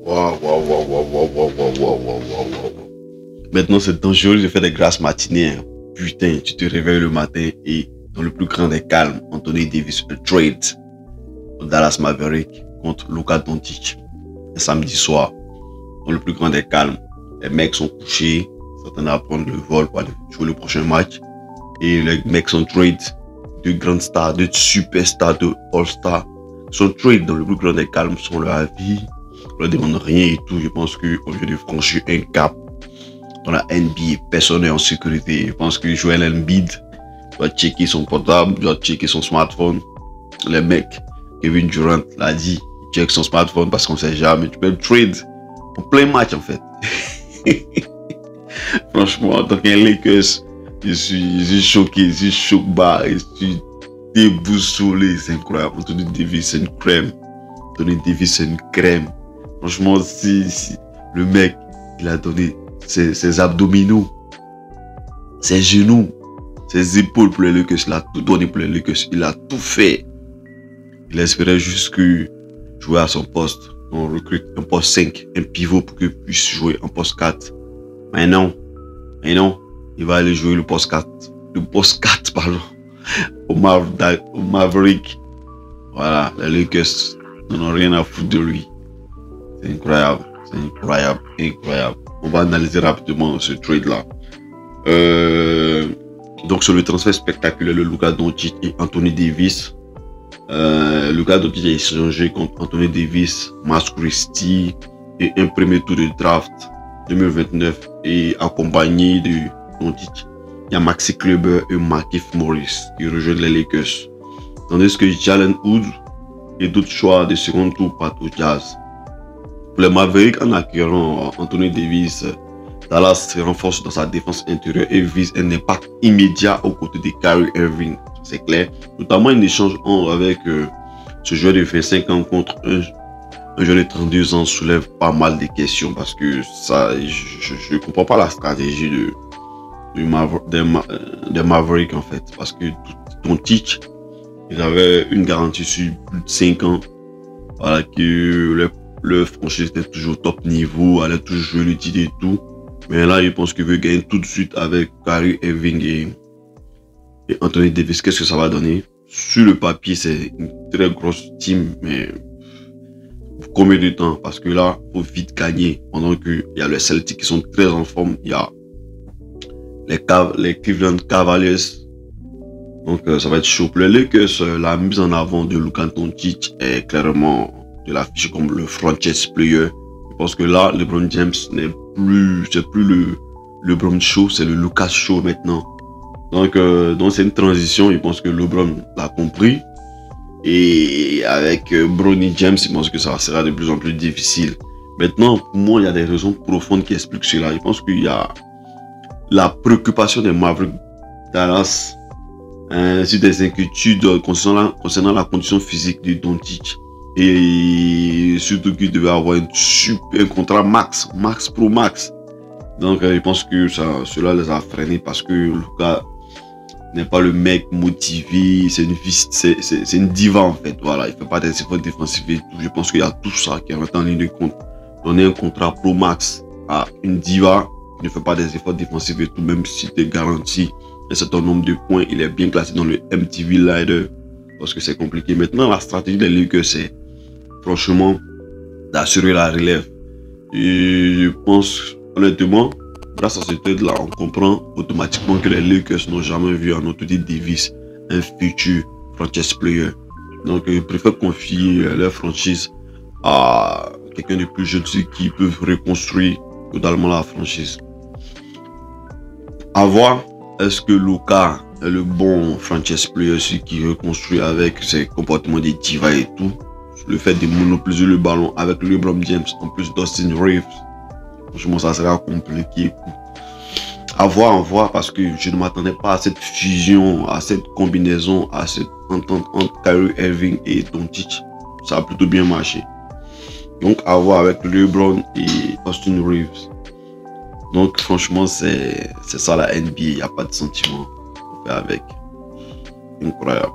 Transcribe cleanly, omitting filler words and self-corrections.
Waouh, waouh, waouh, waouh, waouh, waouh, waouh, waouh, waouh, waouh, waouh. Maintenant, c'est dangereux de faire des grasses matinées, hein. Putain, tu te réveilles le matin et dans le plus grand des calmes, Anthony Davis un trade au Dallas Maverick contre Luka Doncic. Un samedi soir, dans le plus grand des calmes, les mecs sont couchés, s'attendent à prendre le vol pour aller jouer le prochain match. Et les mecs sont trade de grandes stars, de superstars, de all-stars. Sont trade dans le plus grand des calmes, sont leur avis, on leur demande rien et tout. Je pense qu'au lieu de franchir un cap dans la NBA, personne n'est en sécurité. Je pense que Joel Embiid doit checker son portable, doit checker son smartphone. Les mecs, Kevin Durant l'a dit, check son smartphone parce qu'on sait jamais. Tu peux le trade en plein match en fait. Franchement, en tant qu'un Lakers, je suis choqué, je suis choqué, je suis déboussolé, c'est incroyable. Anthony Davis, c'est une crème. Anthony Davis, c'est une crème. Franchement, si le mec, il a donné ses abdominaux, ses genoux, ses épaules pour les Lakers, il a tout donné pour les Lakers, il a tout fait. Il espérait juste que jouer à son poste. On recrute un poste 5, un pivot pour qu'il puisse jouer en poste 4. Mais non, il va aller jouer le poste 4. Le poste 4, pardon, au Maverick. Voilà, les Lakers n'en ont rien à foutre de lui. C'est incroyable, incroyable. On va analyser rapidement ce trade-là. Donc sur le transfert spectaculaire de Luka Doncic et Anthony Davis. Luka Doncic a échangé contre Anthony Davis, Max Christie et un premier tour de draft 2029 et accompagné de Doncic. Il y a Maxi Kleber et Markieff Morris qui rejoignent les Lakers. Tandis que Jalen Hood et d'autres choix de second tour partent au Jazz. Pour les Mavericks, en acquérant Anthony Davis, Dallas se renforce dans sa défense intérieure et vise un impact immédiat aux côtés de Kyrie Irving. C'est clair. Notamment un échange avec ce joueur de 25 ans contre un jeune de 32 ans soulève pas mal de questions parce que ça, je ne comprends pas la stratégie des Mavericks en fait. Parce que Doncic, il avait une garantie sur plus de 5 ans. Voilà, que le franchise était toujours au top niveau, allait toujours jouer le titre et tout. Mais là, je pense qu'il veut gagner tout de suite avec Kyrie Irving et Anthony Davis. Qu'est-ce que ça va donner? Sur le papier, c'est une très grosse team, mais pour combien de temps? Parce que là, il faut vite gagner. Pendant qu'il y a les Celtics qui sont très en forme, il y a les Cleveland Cavaliers. Donc, ça va être chaud. Pour les Lakers, la mise en avant de Luka Doncic est clairement de l'affiche comme le franchise player. Je pense que là, LeBron James c'est plus le LeBron Show, c'est le Lucas Show maintenant. Donc c'est une transition. Je pense que LeBron l'a compris. Et avec Bronny James, je pense que ça sera de plus en plus difficile. Maintenant, pour moi, il y a des raisons profondes qui expliquent cela. Je pense qu'il y a la préoccupation des Mavericks Dallas, sur des inquiétudes concernant la condition physique de Doncic. Et surtout qu'il devait avoir un contrat max pro max. Donc je pense que cela les a freinés parce que Luka n'est pas le mec motivé, c'est une diva en fait. Voilà, il fait pas des efforts défensifs et tout. Je pense qu'il y a tout ça qui est en ligne de compte. Donner un contrat pro max à une diva qui ne fait pas des efforts défensifs et tout, même si tu es garanti un certain nombre de points, il est bien classé dans le MTV Leader parce que c'est compliqué. Maintenant, la stratégie des Lakers, c'est franchement d'assurer la relève. Et je pense honnêtement, grâce à cette aide là, on comprend automatiquement que les Lakers n'ont jamais vu en Anthony Davis un futur franchise player. Donc ils préfèrent confier leur franchise à quelqu'un de plus jeune qui peut reconstruire totalement la franchise. À voir, est-ce que Luka est le bon franchise player, celui qui reconstruit avec ses comportements de diva et tout. Le fait de monopoliser le ballon avec LeBron James en plus d'Austin Reeves, franchement ça sera compliqué. À voir parce que je ne m'attendais pas à cette fusion, à cette combinaison, à cette entente entre Kyrie Irving et Doncic. Ça a plutôt bien marché. Donc à voir avec LeBron et Austin Reeves. Donc franchement c'est ça la NBA, il n'y a pas de sentiment. On fait avec. Incroyable.